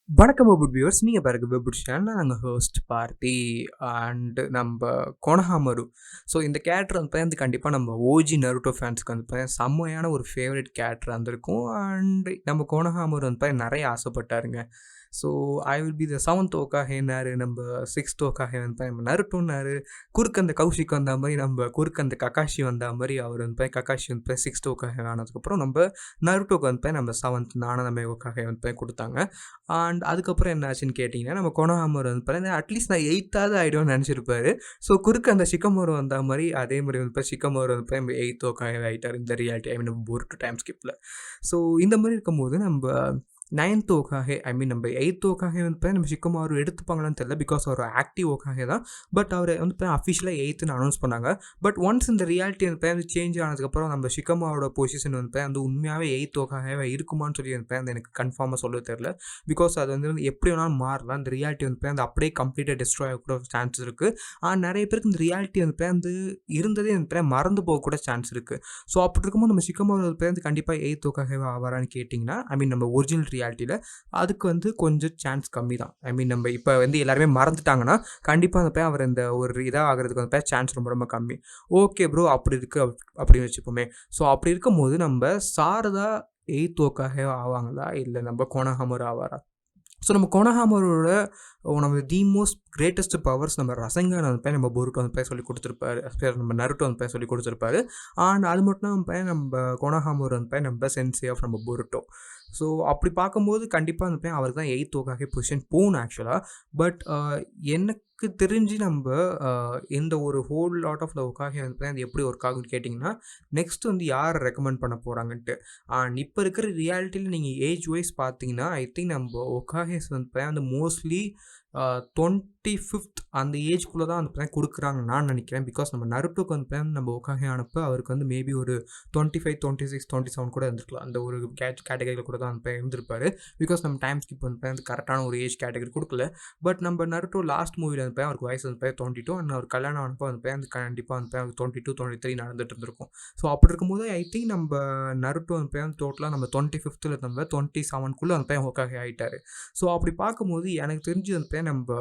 வணக்கம் web viewers. நீங்கள் பாருங்க வெப் சேனல் நாங்கள் ஹோஸ்ட் பார்த்தி அண்ட் நம்ம கொனஹாமரு. ஸோ இந்த கேரக்டர் வந்து கண்டிப்பாக நம்ம ஓஜி நருட்டோ ஃபேன்ஸுக்கு வந்து செம்மையான ஒரு ஃபேவரட் கேரக்டர் வந்திருக்கும். அண்ட் நம்ம கொனஹாமரு வந்து நிறைய ஆசைப்பட்டாருங்க. So I will be the 7th ஓகாகேன்னாரு, நம்ம 6th ஓகாகே வந்து நம்ம நருட்டோன்னாரு, குறுக்கு அந்த கௌஷிக் வந்த மாதிரி, நம்ம குறுக்கு அந்த கக்காஷி வந்த மாதிரி அவர் வந்து கக்காஷி வந்து 6th ஓகாகே ஆனதுக்கப்புறம் நம்ம நருட்டோக்கு வந்து நம்ம 7th நானமே ஓகாகே வந்து கொடுத்தாங்க. அண்ட் அதுக்கப்புறம் என்ன ஆச்சுன்னு கேட்டிங்கன்னா, நம்ம கொனோஹாமர் வந்து பார்த்தீங்கன்னா அட்லீஸ்ட் நான் 8வது ஆகிடும்னு நினச்சிருப்பாரு. ஸோ குறுக்க அந்த ஷிகமோரு வந்த மாதிரி அதே மாதிரி வந்து ஷிகமோரு வந்து 8th ஓகாகே ஆகிட்டார் இந்த ரியாலிட்டி. ஐ மீன் ஒரு டைம் ஸ்கிப்பில். ஸோ இந்த மாதிரி இருக்கும்போது நம்ம 9th ஓகாகே, ஐ மீன் நம்ம 8th ஓகாகே வந்து நம்ம ஷிகமாரு எடுத்துப்பாங்களான்னு தெரியல. பிகாஸ் அவர் ஆக்டிவ் ஓகாகே தான். பட் அவர் வந்து அஃபிஷியலாக 8th அனௌன்ஸ் பண்ணாங்க. பட் ஒன்ஸ் இந்த ரியாலிட்டி வந்து சேஞ்ச் ஆனதுக்கப்புறம் நம்ம ஷிகமாரோட பொசிஷன் வந்து உண்மையாகவே 8th ஓகாகவே இருக்குமான்னு சொல்லி வந்து எனக்கு கன்ஃபார்மாக சொல்ல தெரியல. பிகாஸ் அது வந்து எப்படி வேணாலும் மாறலாம். இந்த ரியாலிட்டி வந்து அப்படியே கம்ப்ளீட்டாக டிஸ்ட்ராய் ஆகக்கூட சான்ஸ் இருக்குது. ஆனால் நிறைய பேருக்கு இந்த ரியாலிட்டி வந்து இருந்ததே வந்து மறந்து போகக்கூட சான்ஸ் இருக்குது. ஸோ அப்படி இருக்கும்போது நம்ம ஷிகமாரு வந்து கண்டிப்பாக 8th ஓகாகவே ஆவாரான்னு கேட்டிங்கன்னா, ஐ மீன் நம்ம ஒரிஜினல் ரியாலிட்டியில் அதுக்கு வந்து கொஞ்சம் சான்ஸ் கம்மி தான். ஐ மீன் நம்ம இப்போ வந்து எல்லாருமே மறந்துட்டாங்கன்னா கண்டிப்பாக அந்த அவர் இந்த ஒரு இதாக ஆகிறதுக்கு வந்து சான்ஸ் ரொம்ப ரொம்ப கம்மி. ஓகே ப்ரோ, அப்படி இருக்குது அப்படின்னு வச்சுப்போமே. ஸோ அப்படி இருக்கும்போது நம்ம சாரதா 8th ஓகாகே ஆவாங்களா, இல்லை நம்ம கொனோஹாமரு ஆவாரா? ஸோ நம்ம கொனோஹாமரோட one of the most greatest powers நம்ம ரசங்கன் வந்து நம்ம போருட்டோ வந்து சொல்லி கொடுத்துருப்பாரு, நம்ம நருட்டோ வந்து சொல்லி கொடுத்துருப்பாரு. அண்ட் அது மட்டும் தான் நம்ம கொனோஹாமரு வந்து நம்ம சென்சே ஆஃப் நம்ம போருட்டோ. ஸோ அப்படி பார்க்கும்போது கண்டிப்பாக அந்த அவர் தான் 8th ஓகாகே பொசிஷன் போகணும் ஆக்சுவலாக. பட் எனக்கு தெரிஞ்சு நம்ம இந்த ஒரு ஹோல் லாட் ஆஃப் த ஓகாகே வந்து அது எப்படி ஒர்க் ஆகுன்னு கேட்டிங்கன்னா, நெக்ஸ்ட் வந்து யார் ரெக்கமெண்ட் பண்ண போகிறாங்கன்ட்டு. அண்ட் இப்போ இருக்கிற ரியாலிட்டியில் நீங்கள் ஏஜ் வைஸ் பார்த்தீங்கன்னா, ஐ திங்க் நம்ம ஓகாகேஸ் வந்து அந்த மோஸ்ட்லி 25th அந்த ஏஜ்குள்ளே தான் வந்து கொடுக்குறாங்கன்னு நான் நினைக்கிறேன். பிகாஸ் நம்ம நருட்டோக்கு வந்து நம்ம ஓகாகே ஆனப்போ அவருக்கு வந்து மேபி ஒரு 25, 26, 27 கூட இருந்திருக்கலாம். அந்த ஒரு கேட்டகரியில் கூட தான் வந்து இருந்திருப்பார். பிகாஸ் நம்ம டைம் ஸ்கிப் வந்து கரெக்டான ஒரு ஏஜ் கேட்டகரி கொடுக்கல. பட் நம்ம நருட்டோ லாஸ்ட் மூவியில் வந்து அவருக்கு வயசு வந்து 22 அண்ட் அவர் கல்யாணம் ஆனப்போ வந்து கண்டிப்பாக வந்து 22, 23 நடந்துட்டு இருந்திருக்கும். ஸோ அப்படி இருக்கும்போது ஐ திங்க் நம்ம நருட்டோ வந்து டோட்டலாக நம்ம 25th நம்ம 27க்குள்ளே வந்து ஓகாகே ஆகிட்டார். ஸோ அப்படி பார்க்கும்போது எனக்கு தெரிஞ்சு வந்து நம்ம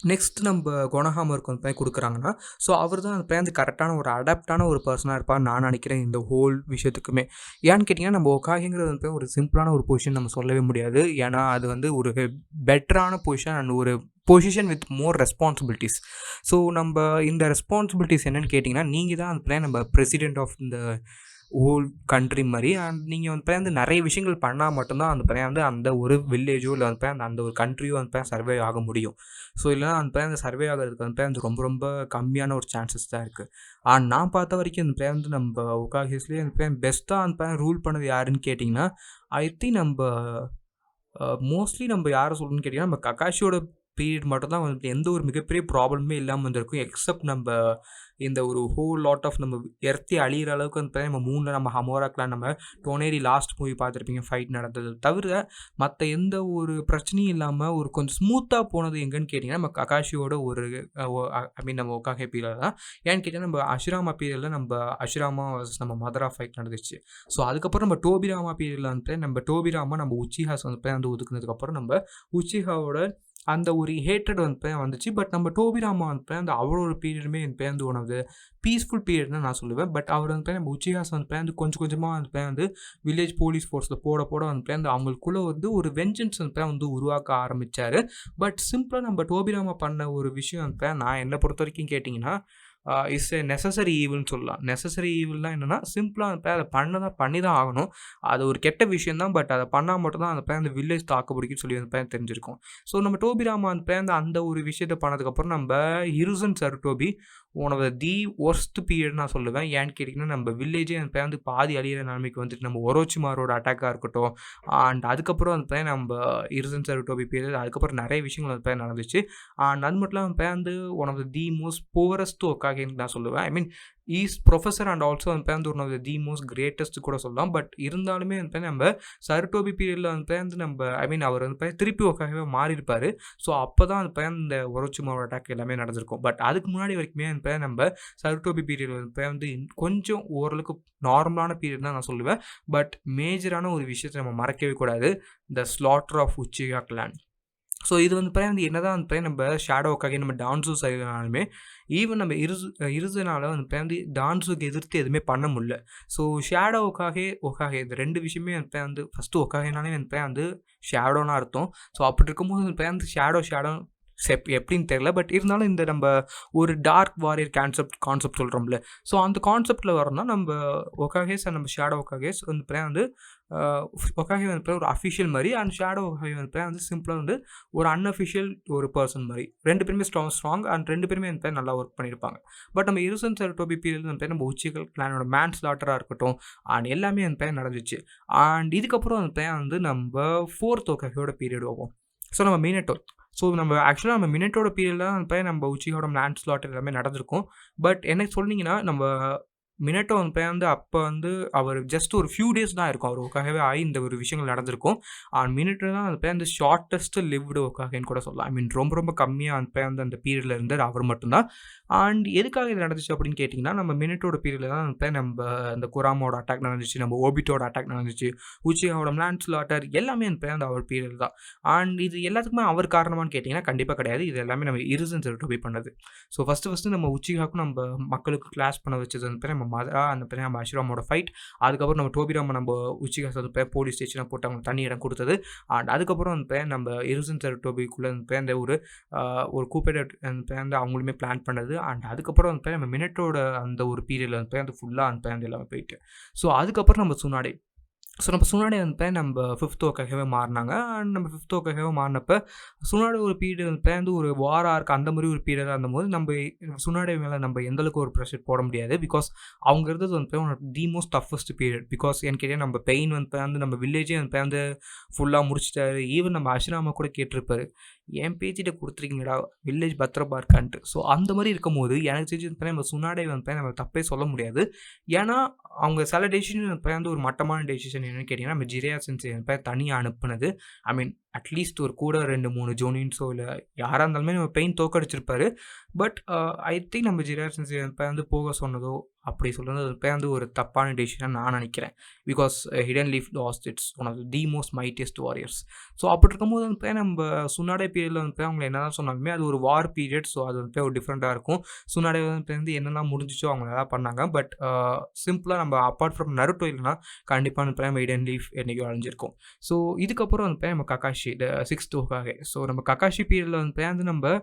நெக்ஸ்ட் நம்ம கொனோஹாமருக்கு வந்து கொடுக்குறாங்கன்னா, ஸோ அவர் தான் அந்த கரெக்டான ஒரு அடாப்டான ஒரு பர்சனாக இருப்பார் நான் நினைக்கிறேன் இந்த ஹோல் விஷயத்துக்குமே. ஏன்னு கேட்டிங்கன்னா, நம்ம ஓகாகேங்கிறது வந்து ஒரு சிம்பிளான ஒரு பொசிஷன் நம்ம சொல்லவே முடியாது. ஏன்னா அது வந்து ஒரு பெட்டரான பொசிஷன் அண்ட் ஒரு position with more responsibilities. So நம்ம இந்த ரெஸ்பான்சிபிலிட்டிஸ் என்னென்னு கேட்டிங்கன்னா, நீங்கள் தான் அந்த நம்ம பிரசிடென்ட் ஆஃப் இந்த ஹோல் கண்ட்ரி மாதிரி. அண்ட் நீங்கள் வந்து நிறைய விஷயங்கள் பண்ணால் மட்டும்தான் வந்து அந்த ஒரு வில்லேஜோ இல்லை வந்து அந்த ஒரு கண்ட்ரியோ வந்து சர்வே ஆக முடியும். ஸோ இல்லைனா அந்த சர்வே ஆகிறதுக்கு வந்து ரொம்ப ரொம்ப கம்மியான ஒரு சான்சஸ் தான் இருக்குது. ஆனால் நான் பார்த்த வரைக்கும் வந்து நம்ம ஓகாகேஸ்லேயே பெஸ்ட்டாக ரூல் பண்ணது யாருன்னு கேட்டிங்கன்னா, ஐ திங்க் நம்ம மோஸ்ட்லி நம்ம யாரை சொல்லணும்னு கேட்டிங்கன்னா, நம்ம கக்காஷியோட பீரியட் மட்டும் தான் வந்து எந்த ஒரு மிகப்பெரிய ப்ராப்ளமே இல்லாமல் வந்திருக்கும். எக்ஸப்ட் நம்ம இந்த ஒரு ஹோல் லாட் ஆஃப் நம்ம எர்த்தி அழிகிற அளவுக்கு வந்து நம்ம 3 நம்ம ஹமோராக்கெலாம் நம்ம டோனேரி லாஸ்ட் மூவி பார்த்துருப்பீங்க, ஃபைட் நடந்தது தவிர மற்ற எந்த ஒரு பிரச்சனையும் இல்லாமல் ஒரு கொஞ்சம் ஸ்மூத்தாக போனது எங்கன்னு கேட்டிங்கன்னா, நம்ம கக்காஷியோட ஒரு ஐ மீன் நம்ம ஓகாகே பீரியட் தான். ஏன்னு கேட்டிங்கன்னா, நம்ம அஷிராமா பீரியடில் நம்ம அஷிராமா வர்சஸ் நம்ம மதரா ஃபைட் நடந்துச்சு. ஸோ அதுக்கப்புறம் நம்ம டோபிராமா பீரியடில் வந்து நம்ம டோபிராமா நம்ம உச்சிஹாஸ் வந்து ஒதுக்குனதுக்கப்புறம் நம்ம உச்சிஹாவோட அந்த ஒரு ஹேட்ரட் வந்து வந்துச்சு. பட் நம்ம டோபிராமா வந்து அந்த அவ்வளோ ஒரு பீரியடுமே வந்து one of the peaceful period தான் நான் சொல்லுவேன். பட் அவர் வந்து நம்ம உச்சிஹாஸ் வந்து கொஞ்சம் கொஞ்சமாக வந்து வில்லேஜ் போலீஸ் ஃபோர்ஸில் போட வந்து அவங்களுக்குள்ளே வந்து ஒரு வெஞ்சன்ஸ் வந்து உருவாக்க ஆரம்பித்தார். பட் சிம்பிளாக நம்ம டோபிராமா பண்ண ஒரு விஷயம் நான் என்னை பொறுத்த வரைக்கும் கேட்டிங்கன்னா, இட்ஸ் எ நெசசரி ஈவில்னு சொல்லலாம். நெசசரி ஈவில்னால் என்னென்னா, சிம்பிளாக அதை பண்ணி தான் ஆகணும். அது ஒரு கெட்ட விஷயம் தான். பட் அதை பண்ணால் மட்டும்தான் அந்த வில்லேஜ் தாக்கு பிடிக்குன்னு சொல்லி தெரிஞ்சிருக்கும். ஸோ நம்ம டோபிராமா அந்த ஒரு விஷயத்தை பண்ணதுக்கப்புறம் நம்ம Hiruzen Sarutobi one of the worst period நான் சொல்லுவேன். ஏன்னு கேட்டிங்கன்னா, நம்ம வில்லேஜே வந்து பாதி அழியிற நிலைமைக்கு வந்துட்டு நம்ம ஒரோச்சிமாரோட அட்டாக்காக இருக்கட்டும். அண்ட் அதுக்கப்புறம் நம்ம ஹிருசன் சருட்டோபி பீரியட் அதுக்கப்புறம் நிறைய விஷயங்கள் நடந்துச்சு. அண்ட் அது மட்டும் இல்லாமல் one of the most poorest Hokage ஓகாகேன்னு நான் சொல்லுவேன். I mean his professor and also வந்து one of the most greatest கூட சொல்லலாம். பட் இருந்தாலுமே வந்து நம்ம சருட்டோபி பீரியடில் வந்து நம்ம ஐ மீன் அவர் வந்து திருப்பி ஓகாகவே மாறியிருப்பார். ஸோ அப்போ தான் வந்து இந்த ஒரோச்சிமாவோட அட்டாக் எல்லாமே நடந்திருக்கும். பட் அதுக்கு முன்னாடி வரைக்குமே வந்து நம்ம சருட்டோபி பீரியட் வந்து கொஞ்சம் ஓரளவுக்கு நார்மலான பீரியட் தான் நான் சொல்லுவேன். பட் மேஜரான ஒரு விஷயத்தை நம்ம மறக்கவே கூடாது, the slaughter of Uchiha clan. So இது வந்து என்னதான் வந்து நம்ம ஷேடோ ஓகாகே நம்ம டான்ஸு செய்யறதுனாலுமே ஈவன் நம்ம இருதுனால வந்து டான்ஸுக்கு எதிர்த்து எதுவுமே பண்ண முடியல. ஸோ ஷேடோ ஓகாகே இந்த 2 விஷயமே வந்து ஃபஸ்ட்டு ஓகாகேனாலே வந்து ஷேடோன்னு அர்த்தம். ஸோ அப்படி இருக்கும்போது வந்து ஷேடோ எப்படின்னு தெரியல. பட் இருந்தாலும் இந்த நம்ம ஒரு டார்க் வாரியர் கான்செப்ட் சொல்கிறோம்ல, ஸோ அந்த கான்செப்டில் வரோம்னா நம்ம ஒகாகேஸ் அண்ட் நம்ம ஷேடோ ஒகாகேஸ் வந்து ஒகாகே வந்து ஒரு அஃபிஷியல் மாதிரி அண்ட் ஷேடோ ஒகாகே வந்து சிம்பிளாக வந்து ஒரு அன்அஃபிஷியல் ஒரு பர்சன் மாதிரி. 2 பேருமே ஸ்ட்ராங் அண்ட் 2 பேருமே வந்து நல்லா ஒர்க் பண்ணியிருப்பாங்க. பட் நம்ம இருசன் சருட்டோபி பீரியட் வந்து நம்ம உச்சிகா கிளானோட மேன் ஸ்லாட்டராக இருக்கட்டும் அண்ட் எல்லாமே வந்து நடந்துச்சு. அண்ட் இதுக்கப்புறம் வந்து நம்ம 4th ஒகாகேயோட பீரியட் ஆகும். ஸோ நம்ம மினட்டோ. ஸோ நம்ம ஆக்சுவலாக நம்ம மினட்டோட பீரியடில் தான் நம்ம உச்சிகாவோட மேன் ஸ்லாட் எல்லாமே நடந்திருக்கும். பட் என்ன சொன்னீங்கன்னா நம்ம மினட்டோ வந்து அப்போ வந்து அவர் ஜஸ்ட் ஒரு ஃபியூ டேஸ் தான் இருக்கும் அவர் ஒகாகவே ஆகி இந்த ஒரு விஷயங்கள் நடந்திருக்கும். அண்ட் மினட்டோ தான் அந்த ஷார்ட்டஸ்ட் லிவ்டு ஒகாகேன்னு கூட சொல்லலாம். ஐ மீன் ரொம்ப கம்மியாக அந்த பீரியடில் இருந்தார் அவர் மட்டும்தான். அண்ட் எதுக்காக இது நடந்துச்சு அப்படின்னு கேட்டிங்கன்னா நம்ம மினட்டோட பீரியடில் தான் நம்ம அந்த குராமோட அட்டாக் நடந்துச்சு, நம்ம ஓபிட்டோட அட்டாக் நடந்துச்சு, உச்சிகாவோட மேன் ஸ்லாட்டர் எல்லாமே அந்த அவர் பீரியட் தான். அண்ட் இது எல்லாத்துக்குமே அவர் காரணமானு கேட்டிங்கன்னா கண்டிப்பாக கிடையாது. இது எல்லாமே நம்ம இருசன் சருட்டோபி பண்ணது. ஸோ ஃபஸ்ட்டு நம்ம உச்சிகாவுக்கும் நம்ம மக்களுக்கு கிளாஸ் பண்ண வச்சது நம்ம மதரா அந்த பேர் நம்ம அஷ்ராமோட ஃபைட். அதுக்கப்புறம் நம்ம டோபிராம நம்ம உச்சிகா பேர் போலீஸ் ஸ்டேஷனை போட்டு அவங்க தனி இடம் கொடுத்தது. அண்ட் அதுக்கப்புறம் அந்த பேர் நம்ம இருசன் சருட்டோபிக்குள்ளே அந்த ஒரு கூப்பரேட் அந்த அவங்களுமே பிளான் பண்ணது. அண்ட் அதுக்கப்புறம் அந்த நம்ம மினட்டோட அந்த ஒரு பீரியடில் அந்த ஃபுல்லாக அந்த எல்லாமே போயிட்டு. ஸோ அதுக்கப்புறம் நம்ம சுனாடே. ஸோ நம்ம சுனாடே நம்ம 5th ஒகாகேவே மாறினாங்க. அண்ட் நம்ம 5th ஒகாகேவே மாறினப்போ சுனாடே ஒரு பீரியட் ஒரு வார் ஆர்க் அந்த மாதிரி ஒரு பீரியடாக இருந்தபோது நம்ம சுனாடே மேலே நம்ம எந்தளவுக்கு ஒரு ப்ரெஷர் போட முடியாது. பிகாஸ் அவங்க இருந்தது the most toughest period. Because எனக்கு கேட்டால் நம்ம பெயின் நம்ம வில்லேஜே வந்து ஃபுல்லாக முடிச்சிட்டாரு. ஈவன் நம்ம அஷ்ராமா கூட கேட்டிருப்பாரு, என் பேச்சிட்ட கொடுத்துருக்கீங்கடா வில்லேஜ் பத்திரமா இருக்கான்ட்டு. ஸோ அந்த மாதிரி இருக்கும்போது எனக்கு தெரிஞ்சு நம்ம சுனாடே நம்ம தப்பே சொல்ல முடியாது. ஏன்னா அவங்க சில டெசிஷன் ஒரு மட்டமான டெசிஷன் என்னன்னு கேட்டிங்கன்னா நம்ம ஜிரையா சென்சே தனியாக அனுப்புனது. ஐ மீன் அட்லீஸ்ட் ஒரு கூட 2-3 ஜோனின்ஸோ இல்லை யாராக இருந்தாலுமே நம்ம பெயின் தோக்கடிச்சிருப்பாரு. பட் ஐ திங்க் நம்ம ஜிரையா சென்சே போக சொன்னதோ அப்படி சொல்கிறது ஒரு தப்பான டெசிஷனாக நான் நினைக்கிறேன். Because Hidden Leaf lost its one of the most mightiest warriors. So அப்படி இருக்கும்போது நம்ம சுனாடே பீரியடில் அவங்க என்ன தான் சொன்னாலுமே அது ஒரு வார் பீரியட். ஸோ அது ஒரு டிஃப்ரெண்ட்டாக இருக்கும். சுனாடே என்னெல்லாம் முடிஞ்சிச்சோ அவங்க நல்லா பண்ணாங்க. பட் சிம்பிளாக நம்ம அப்பார்ட் ஃப்ரம் நருட்டோ இல்லைனா கண்டிப்பாக நம்ம ஹிடன் லீஃப் என்றைக்கும் அழிஞ்சிருக்கும். ஸோ இதுக்கப்புறம் நம்ம ககாஷி 6th ஒகாகே. ஸோ நம்ம ககாஷி பீரியடில் நம்ம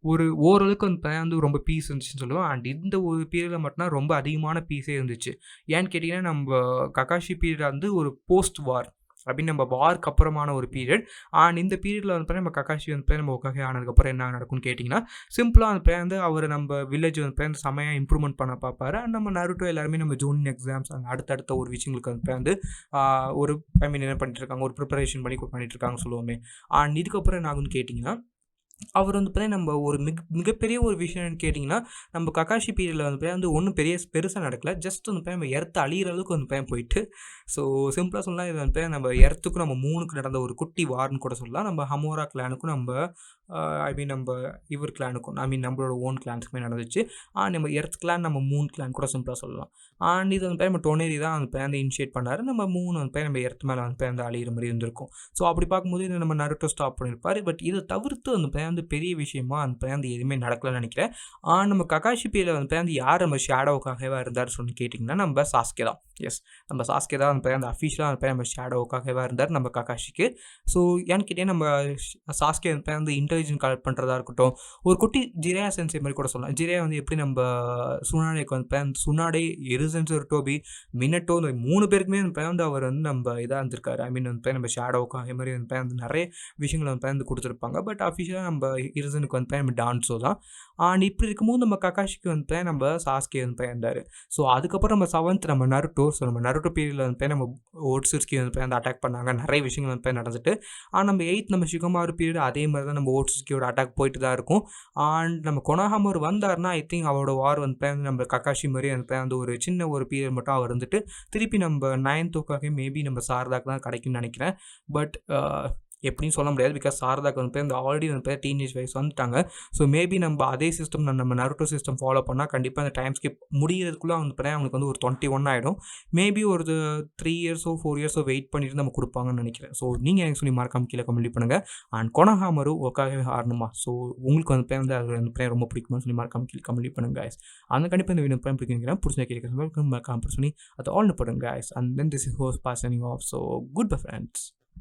ஒரு ஓரளவுக்கு ரொம்ப பீஸ் இருந்துச்சுன்னு சொல்லுவோம். அண்ட் இந்த ஒரு பீரியடில் மட்டும்தான் ரொம்ப அதிகமான பீஸே இருந்துச்சு. ஏன்னு கேட்டிங்கன்னா நம்ம ககாஷி பீரியட் ஒரு போஸ்ட் வார் அப்படின்னு நம்ம வார்க்கு அப்புறமான ஒரு பீரியட். அண்ட் இந்த பீரியடில் நம்ம ககாஷி நம்ம ஒகாகே ஆனதுக்கப்புறம் என்ன நடக்கும்னு கேட்டிங்கன்னா சிம்பிளாக அவர் நம்ம வில்லேஜ் செமையாக இம்ப்ரூவ்மெண்ட் பண்ண பார்ப்பாரு. அண்ட் நம்ம நருட்டோ எல்லாருமே நம்ம ஜூனியர் எக்ஸாம்ஸ் அண்ட் அடுத்தடுத்த ஒரு விஷயங்களுக்கு ஒரு ஐ மீன் என்ன பண்ணிட்டு இருக்காங்க, ஒரு ப்ரிப்பரேஷன் பண்ணிட்டு இருக்காங்கன்னு சொல்லுவோமே. அண்ட் இதுக்கப்புறம் என்ன ஆகுன்னு கேட்டிங்கன்னா அவர் நம்ம ஒரு மிகப்பெரிய ஒரு விஷயம்னு கேட்டிங்கன்னா நம்ம ககாஷி பீரியடில் ஒன்றும் பெருசாக நடக்கல. ஜஸ்ட் நம்ம எர்த்து அழிகிற அளவுக்கு போயிட்டு. ஸோ சிம்பிளாக சொல்லலாம் இது நம்ம எர்த்துக்கும் நம்ம 3க்கு நடந்த ஒரு குட்டி வார்னு கூட சொல்லலாம். நம்ம ஹமோரா கிளானுக்கும் நம்ம ஐ மீன் நம்ம இவர் கிளானுக்கும் ஐ மீன் நம்மளோட ஓன் கிளான்ஸுக்குமே நடந்துச்சு. நம்ம எர்த் கிளான் நம்ம 3 கிளான் கூட சிம்பிளாக சொல்லலாம். அண்ட் இது நம்ம டொனேரி தான் இனிஷியேட் பண்ணார். நம்ம 3 நம்ம எர்த் மேலே அழிகிற மாதிரி இருந்திருக்கும். ஸோ அப்படி பார்க்கும்போது இது நம்ம நருட்டோ ஸ்டாப் பண்ணியிருப்பார். பட் இதை தவிர்த்து பெரிய விஷயமா எதுவுமே நடக்கலன்னு நினைக்கிறேன். நம்ம ககாஷி பீரியடில் யார் நம்ம ஷேடோவுக்காகவே இருந்தார் சொல்லி கேட்டிங்கன்னா நம்ம சாஸ்கே தான். எஸ், நம்ம சாஸ்கே தான் அந்த அஃபீஷியலாக நம்ம ஷேடோவுக்காகவே இருந்தார் நம்ம ககாஷிக்கு. ஸோ ஏன்னு கேட்டிங்கன்னா நம்ம சாஸ்கே இன்டெலிஜென்ட் கலெக்ட் பண்ணுறதா இருக்கட்டும், ஒரு குட்டி ஜிரையா சென்சே மாதிரி கூட சொல்லலாம். ஜிரையா எப்படி நம்ம சுனாடேக்கு சுனாடே, இருசன் சருட்டோபி, மினட்டோ இந்த 3 பேருக்குமே அவர் நம்ம இதாக இருந்திருக்காரு. ஐ மீன் நம்ம ஷேடோவுக்காக மாதிரி நிறைய விஷயங்களை கொடுத்துருப்பாங்க. பட் அஃபிஷியலாக நம்ம இருசனுக்கு வந்து நம்ம டான்ஸோ தான். அண்ட் இப்படி இருக்கும்போது நம்ம ககாஷிக்கு வந்து நம்ம சாஸ்கே வந்து இருந்தார். ஸோ அதுக்கப்புறம் நம்ம 7th நம்ம நருட்டோ. ஸோ நம்ம நருட்டோ பீரியடில் வந்து நம்ம ஓட்ஸுஸ்கி வந்து அந்த அட்டாக் பண்ணாங்க. நிறைய விஷயங்கள் வந்து நடந்துட்டு. ஆனால் நம்ம 8th நம்ம ஷிகமாரு பீரியட் அதே மாதிரி தான் நம்ம ஓட்ஸுஸ்கியோட அட்டாக் போயிட்டு தான் இருக்கும். அண்ட் நம்ம கொனோஹாமர் வந்தார்னா ஐ திங்க் அவரோட வார் வந்து நம்ம ககாஷி மாதிரி வந்து ஒரு சின்ன ஒரு பீரியட் மட்டும் அவர் இருந்துட்டு திருப்பி நம்ம 9th ஓக்காக மேபி நம்ம சாரதாக்கு தான் கிடைக்கும்னு நினைக்கிறேன். பட் எப்படின்னு சொல்ல முடியாது. பிகாஸ் சாரதாக்கு வந்து இந்த ஆல்ரெடி வந்து டீனேஜ் வயசு வந்துட்டாங்க. ஸோ மேபி நம்ம அதே சிஸ்டம் நம்ம நருட்டோ சிஸ்டம் ஃபாலோ பண்ணால் கண்டிப்பாக அந்த டைம் ஸ்கிப் முடிகிறதுக்குள்ளே வந்து அவங்களுக்கு வந்து ஒரு 21 ஆகிடும். மேபி ஒரு 3 இயர்ஸோ 4 இயர்ஸோ வெயிட் பண்ணிட்டு நம்ம கொடுப்பாங்கன்னு நினைக்கிறேன். ஸோ நீங்கள் எனக்கு சொல்லி மறக்காம கீழே கமெண்ட் பண்ணுங்கள். அண்ட் கொனோஹாமரு ஒக்காகவே ஆடணுமா? ஸோ உங்களுக்கு வந்து அது வந்து ரொம்ப பிடிக்குமான்னு சொல்லி மறக்காம கீழே கமெண்ட் பண்ணுங்க guys. அந்த கண்டிப்பாக இந்த வீடியோ பிடிக்குங்கிறேன். பிடிச்ச கேட்க மறக்காம சொல்லி அதை ஆல் பண்ணுங்க guys. And then this is host passing off. So goodbye friends.